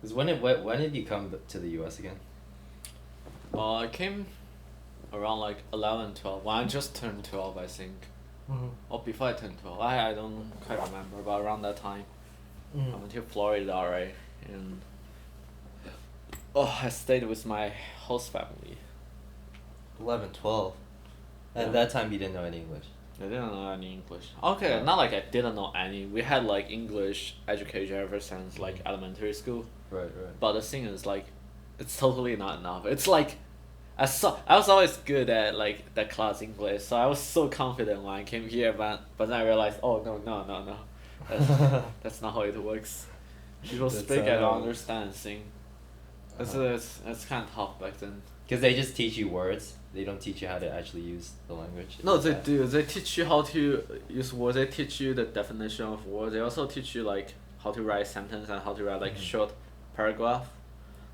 Because when did you come to the U.S. again? I came around like 11, 12. When I just turned 12, I think. Mm-hmm. Or before I turned 12. I don't quite remember, but around that time. I Mm-hmm. went to Florida, right? And I stayed with my host family. 11, 12. And Yeah. at that time you didn't know any English. I didn't know any English. Okay, Oh. not like I didn't know any. We had like English education ever since like elementary school. Right, right. But the thing is like, it's totally not enough. It's like, I was always good at like that class English, so I was so confident when I came here, but then I realized, oh no, that's not how it works. People That's speak, I don't how- understand thing. Uh-huh. It's kind of tough back then. Because they just teach you words. They don't teach you how to actually use the language. No, Is they that- do. They teach you how to use words. They teach you the definition of words. They also teach you like how to write sentence and how to write like Mhm. short paragraph.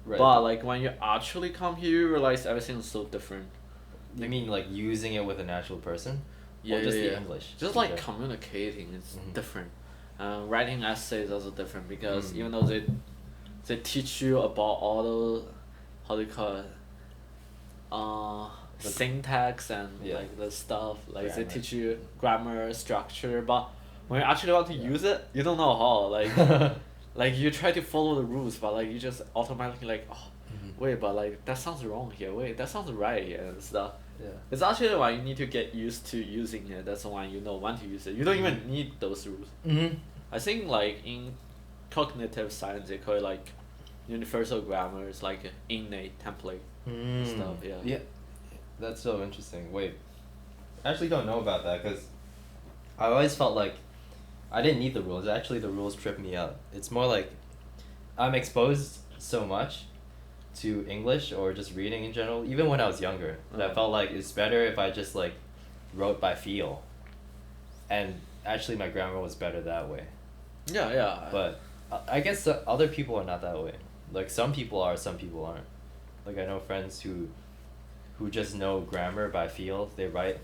Right. But like when you actually come here, you realize everything is so different. You mean like using it with an actual person? Yeah, Or just yeah, the yeah. English? Just like Okay. communicating, it's Mhm. different. Writing essays also different because Mm. even though they teach you about all the, how do you call it, The- syntax and Yeah. like the stuff, like they Grammar. teach you grammar structure, but when you actually want to Yeah. use it, you don't know how. Like like you try to follow the rules, but like you just automatically like, oh Mhm. wait, but like that sounds wrong here. Wait, that sounds right here and stuff. Yeah. It's actually when you need to get used to using it. That's when you know when to use it. You don't even need those rules. Mm-hmm. I think like in cognitive science they call it like universal grammar. It's like innate template stuff. Yeah. Yeah. That's so interesting. Wait. I actually don't know about that because I always felt like I didn't need the rules. Actually, the rules trip me out. It's more like I'm exposed so much to English or just reading in general, even when I was younger, that I felt like it's better if I just like wrote by feel. And actually, my grammar was better that way. Yeah, yeah. But I guess the other people are not that way. Like some people are, some people aren't. Like I know friends who just know grammar by feel. They write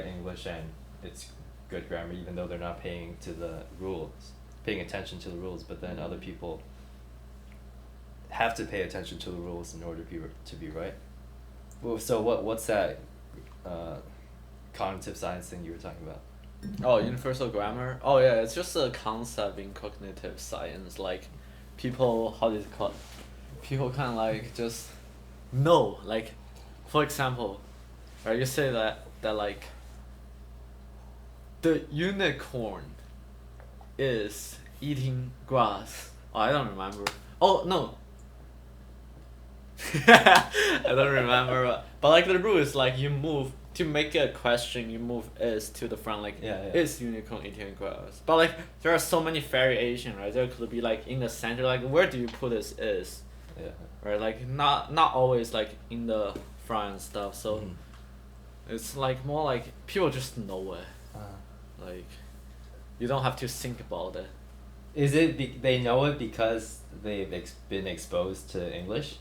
English and it's good grammar, even though they're not paying attention to the rules. But then other people have to pay attention to the rules in order to be right. Well, so what's that cognitive science thing you were talking about? Oh, universal grammar. Oh yeah, it's just a concept in cognitive science. Like, people, how do you call it? People kind of like just know. Like, for example, right? You say that like the unicorn is eating grass. Oh, I don't remember. Oh no. I don't remember, but like the rule is like you move to make a question. You move is to the front, like Yeah, yeah. is unicorn eating grass? But like there are so many variation, right? There could be like in the center, like where do you put this is, Yeah. right? Like not always like in the front and stuff. So Mhm. it's like more like people just know it. Uh, Like you don't have to think about it. Is it they know it because they've been exposed to English?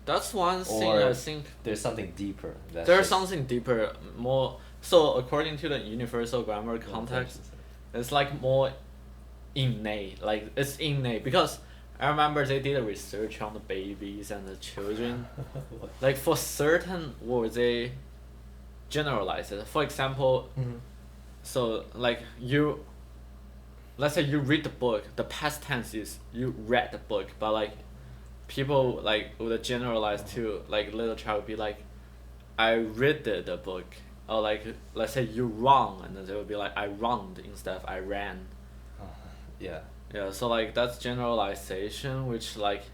That's one thing Or I think. there's something deeper. That's There's just- something deeper, more. So according to the universal grammar context, it's like more innate. Like it's innate because I remember they did a research on the babies and the children. What? Like for certain words, they generalize it. For example, Mhm. so like you. Let's say you read the book. The past tense is you read the book, but like people like would generalize to like little child would be like, I read the book, or like let's say you run, and then they would be like I run instead of I ran. Yeah. Yeah, so like that's generalization, which like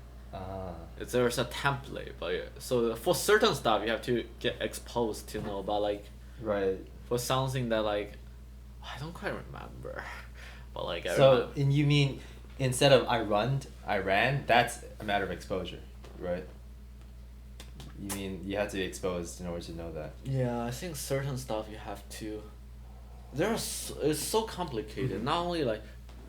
there's a template, but yeah. So for certain stuff you have to get exposed to know, but like Right. for something that like I don't quite remember, but like I So, remember. and you mean instead of I ran, that's a matter of exposure, right? You mean you have to be exposed in order to know that. Yeah, I think certain stuff you have to. It's so complicated. Mhm. Not only like,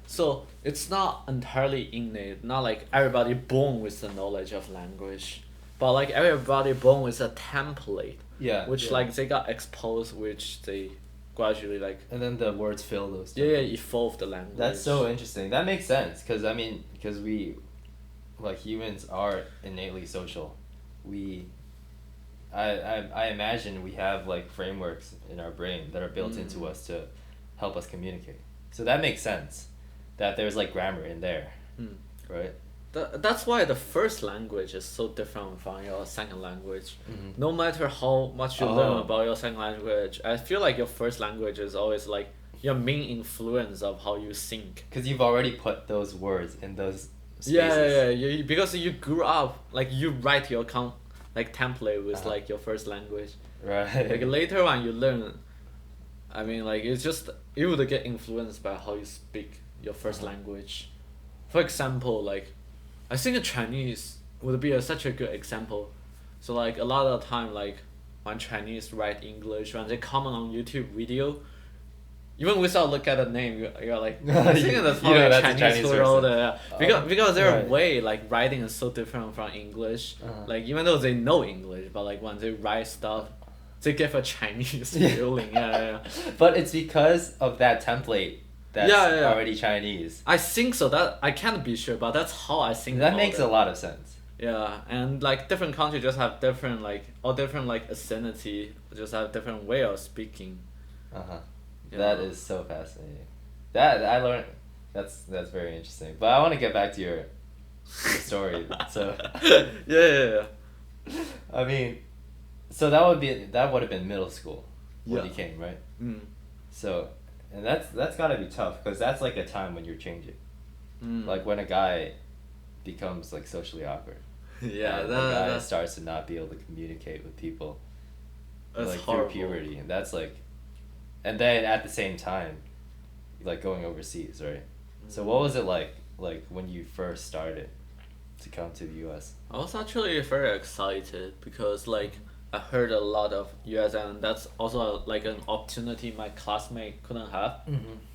so it's not entirely innate. Not like everybody born with the knowledge of language, but like everybody born with a template, Yeah. which yeah. like they got exposed, which they gradually like And then the words fill those. yeah evolve the language. That's so interesting. That makes sense because I mean, because like humans are innately social. We I imagine we have like frameworks in our brain that are built into us to help us communicate. So that makes sense that there's like grammar in there, right? That's why the first language is so different from your second language. Mhm. No matter how much you learn Oh. about your second language, I feel like your first language is always like your main influence of how you think. Because you've already put those words in those spaces. Yeah. Because you grew up like you write your like template with Uh-huh. like your first language. Right. Like later on you learn. I mean, like it's just you would get influenced by how you speak your 1st Uh-huh. language. For example, like I think Chinese would be such a good example. So like a lot of the time, like when Chinese write English, when they comment on YouTube video, even without look at the name, you're like, I think that's You know probably that's a Chinese Chinese who wrote person. it. Yeah. Because their Right. way like writing is so different from English. Uh-huh. Like even though they know English, but like when they write stuff, they give a Chinese Yeah. feeling. Yeah. But it's because of that template that's Yeah. already Chinese. I think so. That I can't be sure, but that's how I think. That about makes it. a lot of sense. Yeah, and like different countries just have different like all different like affinity, just have different way of speaking. Uh-huh. you That know? is so fascinating. That I learned. That's very interesting. But I want to get back to your story. So yeah. I mean, so that would have been middle school when Yeah. you came, right? Mm. So, and that's gotta be tough because that's like a time when you're changing. Mm. Like when a guy becomes like socially awkward. yeah, and a guy that's starts to not be able to communicate with people like horrible. through puberty, and that's like, and then at the same time, like going overseas, right? So what was it like when you first started to come to the U.S.? I was actually very excited because like I heard a lot of US and that's also like an opportunity my classmate couldn't have,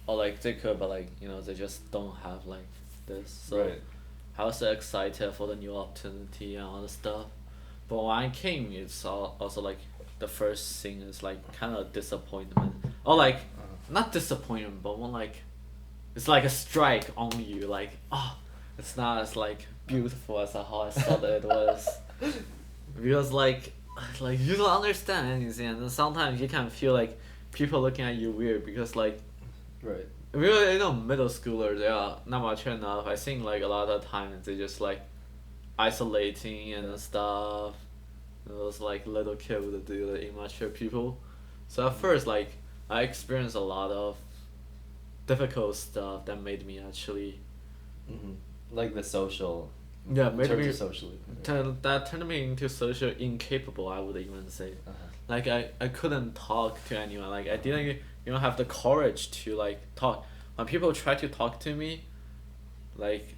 or like they could, but like they just don't have like this. So Right. I was so excited for the new opportunity and all the stuff. But when I came, it's also like the first thing is like kind of disappointment. Or like, not disappointment, but more like, it's like a strike on you. Like, oh, it's not as like beautiful as how I thought it was. Because like you don't understand anything, and then sometimes you can feel like people looking at you weird because like Right. really, middle schoolers, they are not mature enough. I think like a lot of times they just like isolating and stuff. Those like little kid would do the immature people. So at first, like I experienced a lot of difficult stuff that made me actually Like the social. yeah In made terms me of socially. turned me into social incapable. I would even say. Uh-huh. Like I couldn't talk to anyone. Like I didn't have the courage to like talk. When people try to talk to me, like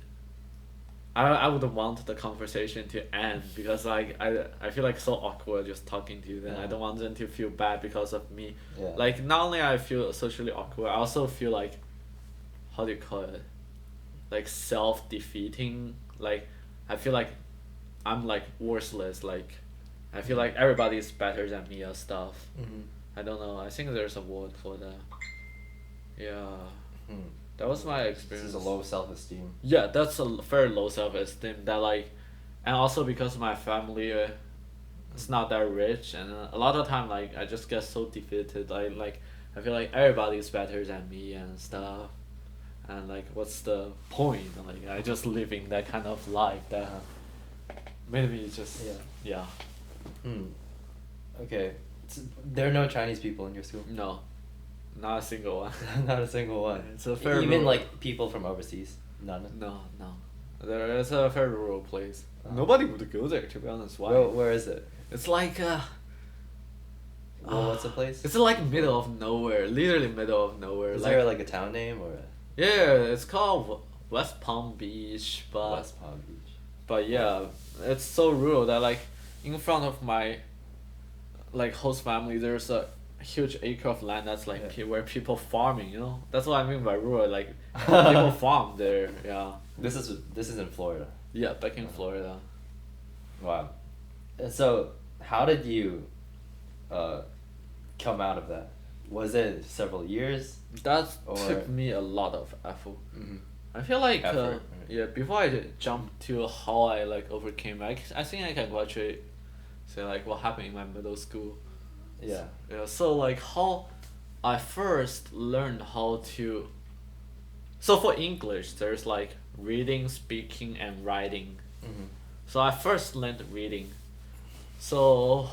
I would want the conversation to end because like I feel like so awkward just talking to them. I don't want them to feel bad because of me. Yeah. Like not only I feel socially awkward, I also feel like how do you call it? Like self-defeating. Like I feel like I'm like worthless. Like I feel like everybody's better than me or stuff. I don't know. I think there's a word for that. Yeah. That was my This experience. is a low self-esteem. Yeah, that's a very low self-esteem. That like, and also because my family, it's not that rich, and a lot of time like I just get so defeated. I feel like everybody's better than me and stuff, and like what's the point? Like I just living that kind of life that made me just yeah. Okay. There are no Chinese people in your school? No, not a single one. Not a single one. It's a very Even rural- like people from overseas? None? No. There is a very rural place. Oh. Nobody would go there to be honest. Why? Where is it? It's like Well, what's the place? It's like middle of nowhere, literally middle of nowhere. Is like there like a town name or a yeah, it's called West Palm Beach, but West Palm Beach? but yeah, it's so rural that like in front of my like host family, there's a huge acre of land that's like where people farming. That's what I mean by rural. Like people farm there. Yeah. This is in Florida. Yeah, back in Florida. Wow. And so, how did you come out of that? Was it several years? That Or- took me a lot of effort. Mm-hmm. I feel like Effort, Yeah, before I jump to how I like overcame, I think I can graduate. Say like what happened in my middle school. Yeah. Yeah, so like how I first learned how to. So for English, there's like reading, speaking, and writing. Mm-hmm. So I first learned reading. So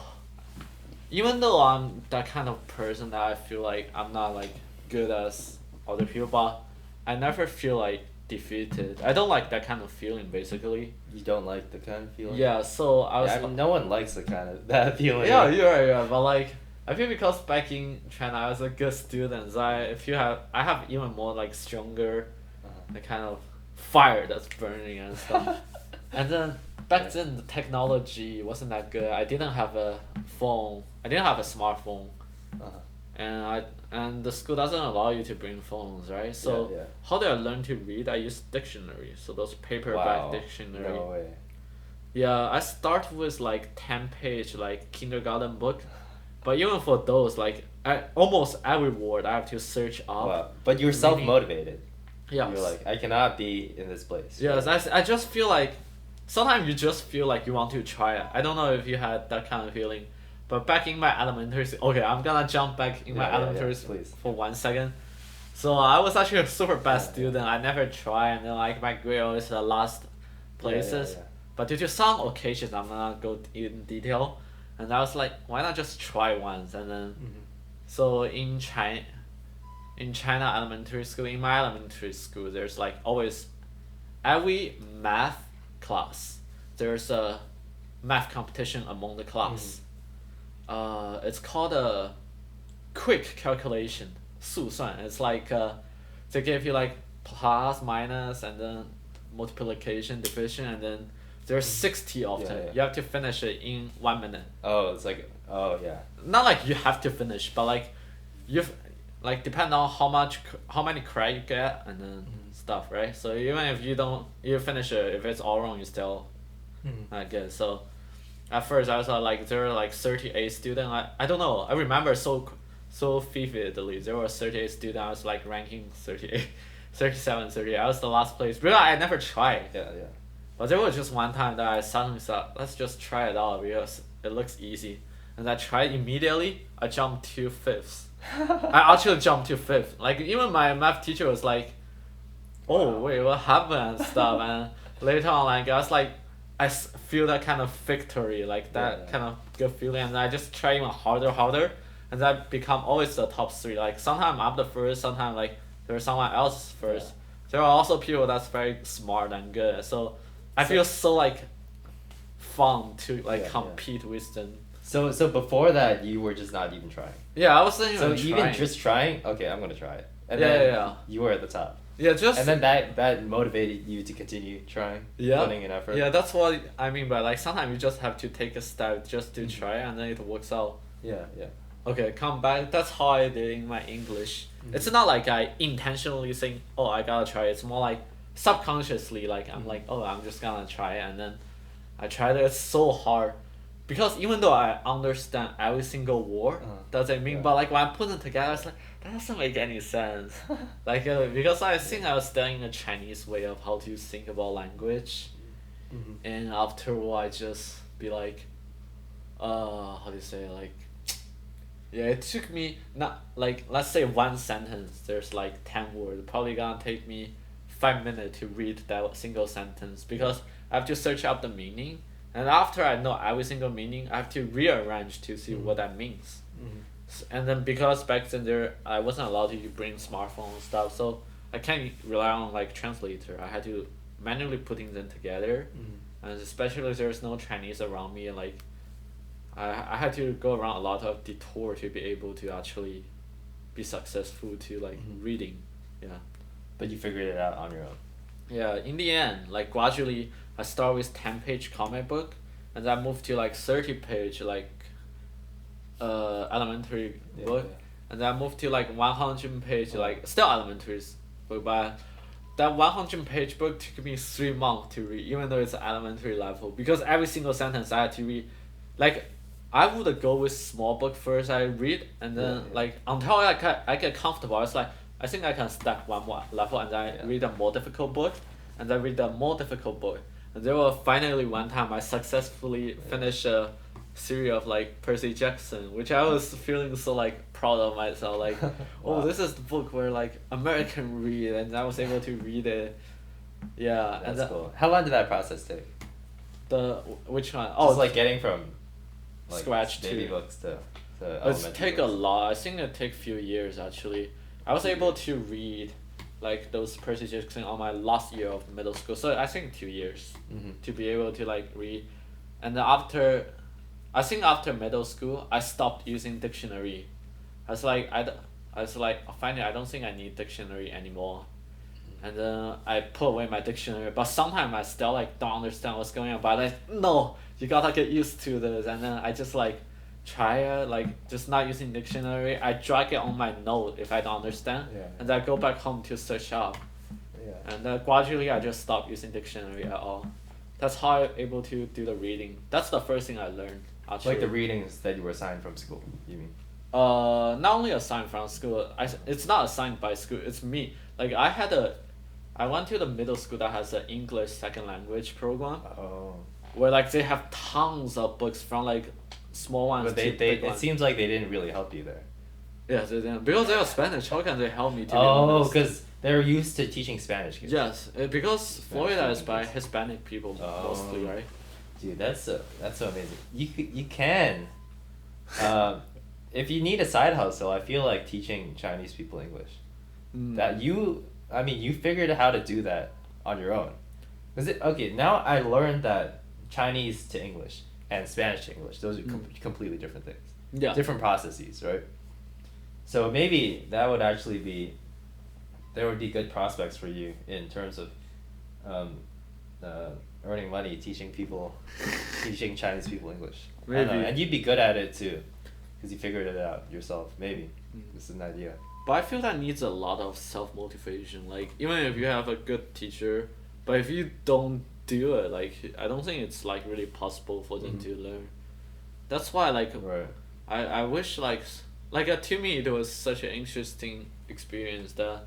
even though I'm that kind of person that I feel like I'm not like good as other people, but I never feel like defeated. I don't like that kind of feeling basically. You don't like the kind of feeling? Yeah, so I was Yeah, I mean, no one likes the kind of that feeling. yeah, you're right, yeah, but like I feel because back in China I was a good student, so I have even more like stronger Uh-huh. the kind of fire that's burning and stuff. And then back then the technology wasn't that good. I didn't have a phone. I didn't have a smartphone, Uh-huh. and the school doesn't allow you to bring phones, right? So Yeah. how did I learn to read? I used dictionary. So those paperback Wow. dictionary. No way. Yeah, I start with like 10 page like kindergarten book, but even for those like almost every word I have to search up. Wow. But you're self motivated. Yeah. You're like, I cannot be in this place. Yes, I just feel like sometimes you just feel like you want to try it. I don't know if you had that kind of feeling, but back in my elementary, okay, I'm gonna jump back in my elementary please. for 1 second. So I was actually a super bad Yeah, student. I never try, and then like my grade always the last places. Yeah. But due to some occasions, I'm not gonna go in detail, and I was like, why not just try once? And then, Mm-hmm. so in China elementary school, in my elementary school, there's like always, every math class, there's a math competition among the class. It's called a quick calculation, 速算. It's like they give you like plus, minus, and then multiplication, division, and then there's 60 of them. Yeah. You have to finish it in 1 minute. Oh, it's like, oh, yeah. Not like you have to finish, but like you've like depend on how many correct you get and then stuff, right? So even if you finish it, if it's all wrong, you still not good. So at first I was like there were like 38 students. I don't know, I remember so vividly. There were 38 students. I was like ranking 38 37 38. I was the last place, but I never tried. Yeah. But there was just one time that I suddenly thought, let's just try it out because it looks easy. And I tried immediately, I jumped to 5th. I actually jumped to 5th. Like, even my math teacher was like, oh, Wow. wait, what happened and stuff. And later on, like, I was like, feel that kind of victory, like that Yeah. kind of good feeling. And I just try even harder. And I become always the top 3. Like, sometimes I'm the first, sometimes, like, there's someone else first. Yeah. There are also people that's very smart and good. So I feel so like fun to like Yeah, compete with them. So before that, you were just not even trying. Yeah, I wasn't even So trying. even just trying, okay, I'm gonna try it. And Yeah, then yeah. you were at the top. Yeah, just And then that motivated you to continue trying, yeah, putting in effort. yeah. That's what I mean by like sometimes you just have to take a step just to try and then it works out. Yeah. Okay, come back. That's how I did in my English. It's not like I intentionally think, oh, I gotta try. It's more like subconsciously, like I'm like, oh, I'm just gonna try it, and then I tried it. It's so hard, because even though I understand every single word, doesn't mean. Yeah. But like when I put them together, it's like that doesn't make any sense. Like because I think I was studying a Chinese way of how to think about language, and after a while, I just be like, how do you say it? Like. Yeah, it took me not like let's say one sentence. There's like 10 words. Probably gonna take me 5 minutes to read that single sentence because I have to search up the meaning, and after I know every single meaning, I have to rearrange to see what that means. And then because back then I wasn't allowed to bring smartphone and stuff, so I can't rely on like translator. I had to manually putting them together, and especially there's no Chinese around me, and like. I had to go around a lot of detour to be able to actually be successful to like reading. Yeah. But you figured it out on your own. Yeah, in the end, like gradually I start with 10-page comic book and then I moved to like 30-page like elementary book. And then I moved to like 100-page like still elementary book, but that 100-page book took me 3 months to read, even though it's elementary level, because every single sentence I had to read. Like I would go with small book first. I read and then like until I get comfortable. I was like, I think I can stack one more level and then I read a more difficult book, and I read a more difficult book. And there was finally one time I successfully finished a series of like Percy Jackson, which I was feeling so like proud of myself. Like, oh, Wow. this is the book where like American read, and I was able to read it. Yeah, and That's cool. How long did that process take? which one? Oh, Oh, like getting from like scratch baby to- books to It elementary take a books. lot. I think it take few years actually. I was Few able years. to read like those Percy Jackson on my last year of middle school. So I think 2 years Mm-hmm. to be able to like read. And then after I think after middle school I stopped using dictionary. I was like finally I don't think I need dictionary anymore. And then I put away my dictionary, but sometimes I still like don't understand what's going on. But like no, you gotta get used to this. And then I just like try like just not using dictionary. I drag it on my note if I don't understand, Yeah. and then I go back home to search up. Yeah. And gradually I just stopped using dictionary at all. That's how I'm able to do the reading. That's the first thing I learned actually. Like the readings that you were assigned from school, you mean? Not only assigned from school. It's not assigned by school. It's me. Like I went to the middle school that has an English second language program Oh. where like they have tons of books from like small ones But they to big it ones. seems like they didn't really help you there. Yeah, they didn't. Because they are Spanish. How can they help me to be Oh, honest? because they're used to teaching Spanish kids. Yes, because Florida is speaking by kids. Hispanic people Oh. mostly, right? Dude, that's so amazing. You can, if you need a side hustle, I feel like teaching Chinese people English. Mm. That you figured out how to do that on your own. Okay? Now I learned that Chinese to English and Spanish to English, those are completely different things. Yeah. Different processes, right? So maybe that would actually be, there would be good prospects for you in terms of, earning money teaching Chinese people English. I don't know, Maybe. and you'd be good at it too, because you figured it out yourself. Maybe Mm. this is an idea. But I feel that needs a lot of self motivation. Like even if you have a good teacher, but if you don't do it, like I don't think it's like really possible for them Mhm. to learn. That's why like Right. I wish like to me it was such an interesting experience that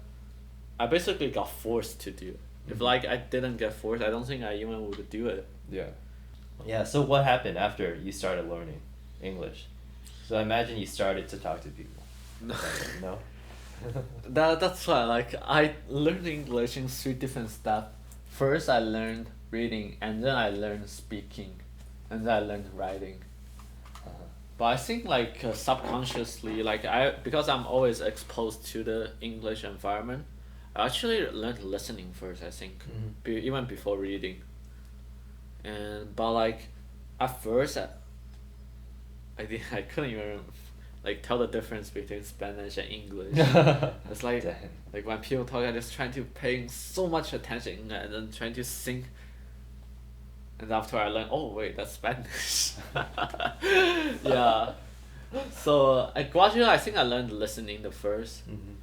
I basically got forced to do. If Mhm. like I didn't get forced, I don't think I even would do it. Yeah. Yeah. So what happened after you started learning English? So I imagine you started to talk to people. No. That's why like I learned English in 3 different steps. First I learned reading, and then I learned speaking, and then I learned writing. Uh-huh. But I think like subconsciously, like because I'm always exposed to the English environment, I actually learned listening first. I think, Mhm. even before reading. But like, at first, I couldn't even like tell the difference between Spanish and English. It's like Dang. like when people talk, I'm just trying to paying so much attention and then trying to think. And after I learned, oh wait, that's Spanish. Yeah. So I think I learned listening the first, Mhm.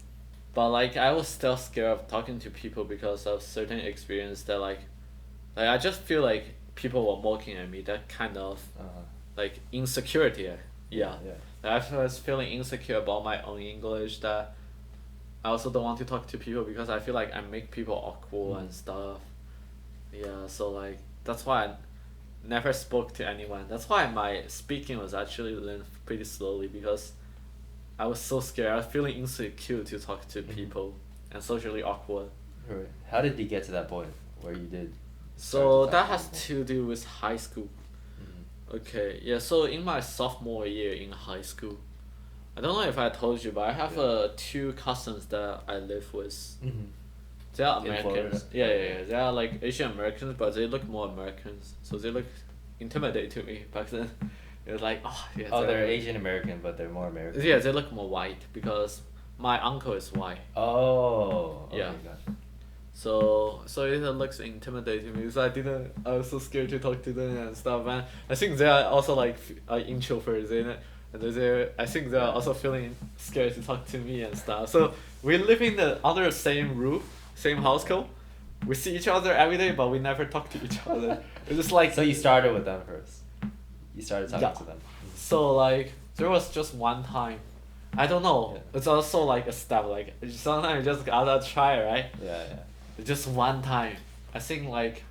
but like I was still scared of talking to people because of certain experience that like I just feel like people were mocking at me. That kind of Uh-huh. like insecurity. Yeah. Yeah. I was feeling insecure about my own English, that I also don't want to talk to people because I feel like I make people awkward and stuff. Yeah, so like that's why I never spoke to anyone. That's why my speaking was actually learned pretty slowly, because I was so scared. I was feeling insecure to talk to people and socially awkward. Right. How did you get to that point where you did? So start to that talk has people? to do with high school. Mhm. Okay, yeah, so in my sophomore year in high school, I don't know if I told you, but I have Yeah. 2 cousins that I live with. Mhm. They are In Americans. Florida? Yeah. They are like Asian Americans, but they look more Americans. So they look intimidating to me back then. It was like, oh yeah. Oh, they're Asian American, but they're more American. Yeah, they look more white because my uncle is white. Oh. Okay, Yeah. gotcha. So it looks intimidating because I was so scared to talk to them and stuff. And I think they are also like introverts, and I think they are also feeling scared to talk to me and stuff. So we live under the same roof, same household. We see each other every day, but we never talk to each other. It's just like So you started with them first. You started talking Yeah. to them. So like there was just one time, I don't know. Yeah. It's also like a step. Like sometimes you just gotta try, right? Yeah, yeah. Just one time, I think like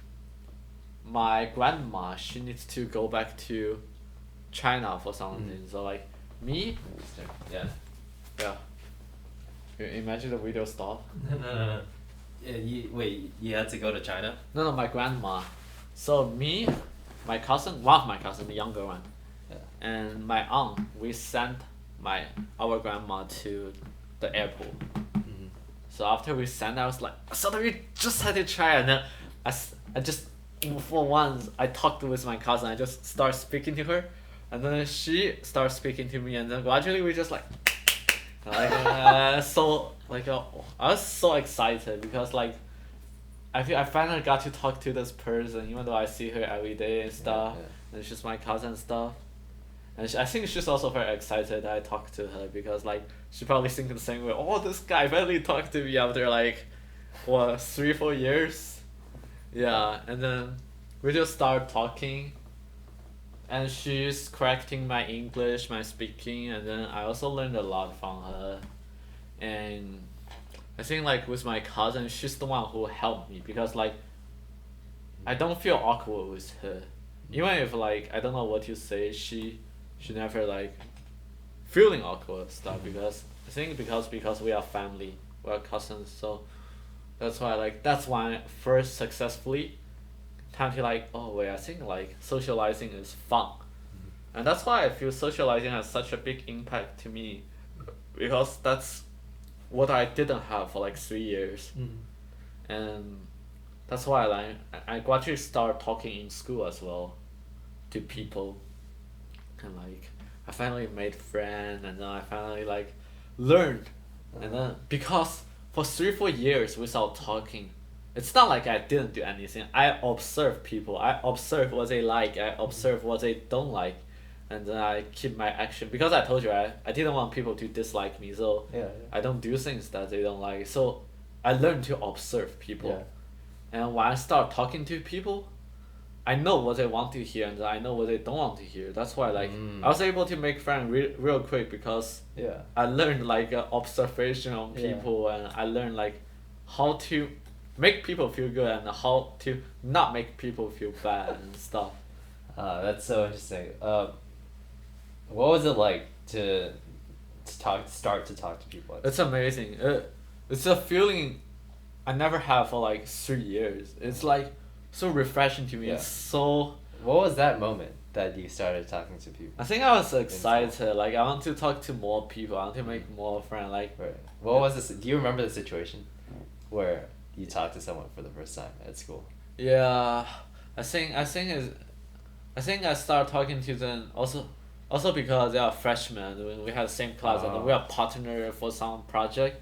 my grandma, she needs to go back to China for something. So like me, Yeah. yeah. Imagine the video stop. No. Yeah, you had to go to China? No, my grandma. So me, my cousin, one of my cousin, the younger one, Yeah. and my aunt, we sent our grandma to the airport. Mm-hmm. So after we sent, I was like, so we just had to try, and then I just for once I talked with my cousin. I just start speaking to her, and then she starts speaking to me, and then gradually we just like so like I was so excited because like I feel I finally got to talk to this person even though I see her every day and stuff, and she's my cousin and stuff. And I think she's also very excited that I talked to her because like she probably thinking the same way. Oh, this guy finally talked to me after like what 3-4 years. Yeah, and then we just start talking, and she's correcting my English, my speaking, and then I also learned a lot from her. And I think like with my cousin, she's the one who helped me because like I don't feel awkward with her, even if like I don't know what to say. She never like feeling awkward stuff because I think because we are family, we are cousins, so that's why I first successfully time to like, oh wait, I think like socializing is fun. And that's why I feel socializing has such a big impact to me because that's what I didn't have for like 3 years. And that's why like I gradually start talking in school as well to people, and like I finally made friends, and then I finally like learned. And then because for 3-4 years without talking, it's not like I didn't do anything. I observe people. I observe what they like. I observe what they don't like, and then I keep my action because I told you I didn't want people to dislike me, so I don't do things that they don't like. So I learned to observe people, and when I start talking to people, I know what they want to hear and I know what they don't want to hear. That's why like I was able to make friends real quick because I learned like observation on people, and I learned like how to make people feel good and how to not make people feel bad and stuff. That's so interesting. What was it like to start to talk to people? It's amazing. It's a feeling I never had for like 3 years. It's like so refreshing to me. It's so. What was that moment that you started talking to people? I think I was excited. Like I want to talk to more people. I want to make more friends. Like. Right. What was this? Do you remember the situation where you talked to someone for the first time at school? Yeah, I think I started talking to them also because they are freshmen. We had the same class and we are partner for some project,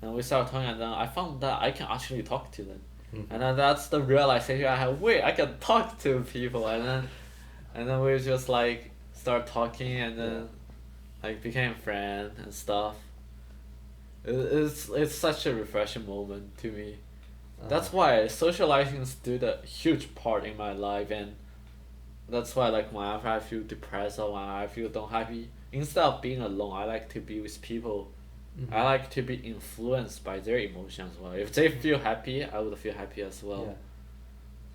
and we started talking, and then I found that I can actually talk to them, and then that's the realization I had. Wait, I can talk to people, and then we just like start talking, and then like became friends and stuff. It's such a refreshing moment to me. That's why socializing stood a huge part in my life, and that's why like whenever I feel depressed or when I feel don't happy, instead of being alone, I like to be with people. I like to be influenced by their emotions as well. If they feel happy, I would feel happy as well.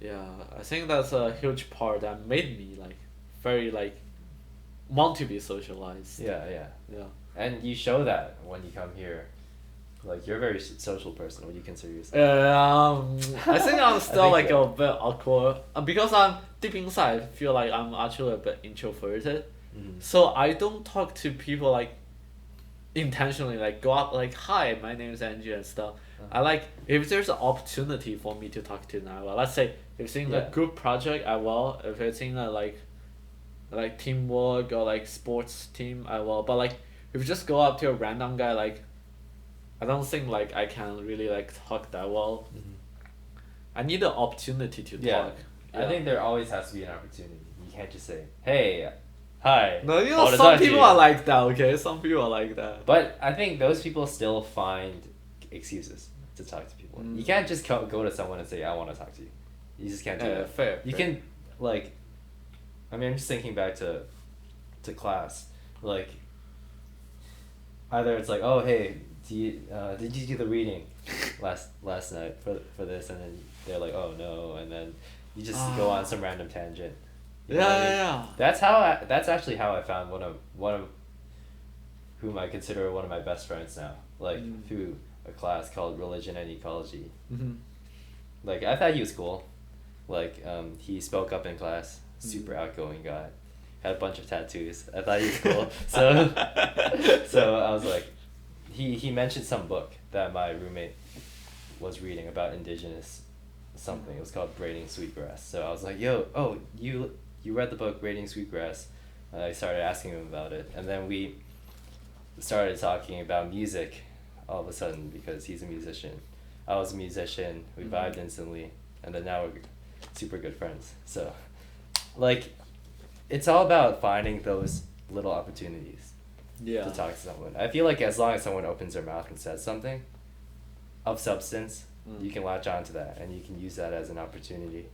Yeah, I think that's a huge part that made me like very like want to be socialized. Yeah. And you show that when you come here. Like you're a very social person. What do you consider yourself? I think I'm still like a bit awkward because I'm deep inside feel like I'm actually a bit introverted. So I don't talk to people like intentionally, like go up like hi, my name is Andrew and stuff. I like if there's an opportunity for me to talk to them, I will. Let's say if it's in a group project, I will. If it's in a like teamwork or like sports team, I will. But like if you just go up to a random guy, like I don't think like I can really like talk that well. I need an opportunity to talk. I think there always has to be an opportunity. You can't just say, "Hey, hi." No, you know some people are like that. Okay, some people are like that. But I think those people still find excuses to talk to people. You can't just go to someone and say, "I want to talk to you." You just can't do that. Fair. You can like. I mean, I'm just thinking back to class, like. Either it's like, oh hey, did you do the reading last night for this, and then they're like, oh no, and then you just go on some random tangent. You Yeah, know what I mean? yeah. That's actually how I found one of whom I consider one of my best friends now. Like through a class called Religion and Ecology. Mm-hmm. Like I thought he was cool. Like he spoke up in class, super outgoing guy, had a bunch of tattoos. I thought he was cool. So I was like, he mentioned some book that my roommate was reading about indigenous something. It was called Braiding Sweetgrass. So I was like, yo, oh, you read the book Braiding Sweetgrass? And I started asking him about it, and then we started talking about music all of a sudden because he's a musician. I was a musician. We vibed instantly, and then now we're super good friends. So, like, it's all about finding those little opportunities Yeah. to talk to someone. I feel like as long as someone opens their mouth and says something of substance, you can latch onto that, and you can use that as an opportunity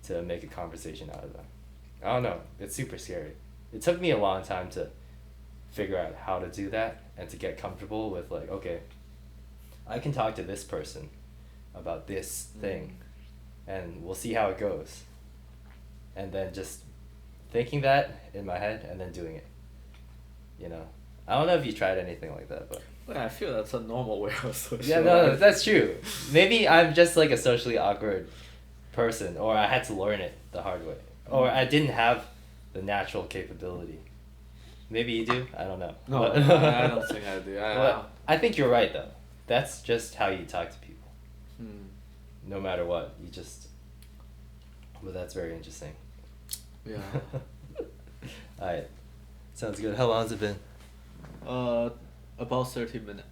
to make a conversation out of them. I don't know. It's super scary. It took me a long time to figure out how to do that and to get comfortable with, like, okay, I can talk to this person about this thing, and we'll see how it goes. And then just thinking that in my head and then doing it. You know? I don't know if you tried anything like that, but... Well, I feel that's a normal way of social Yeah, no, that's true. Maybe I'm just like a socially awkward person, or I had to learn it the hard way. Or I didn't have the natural capability. Maybe you do? I don't know. No, But- I don't think I do. But I think you're right, though. That's just how you talk to people. Hmm. No matter what. You just... Well, that's very interesting. Yeah. Alright. Sounds good. How long has it been? About 30 minutes.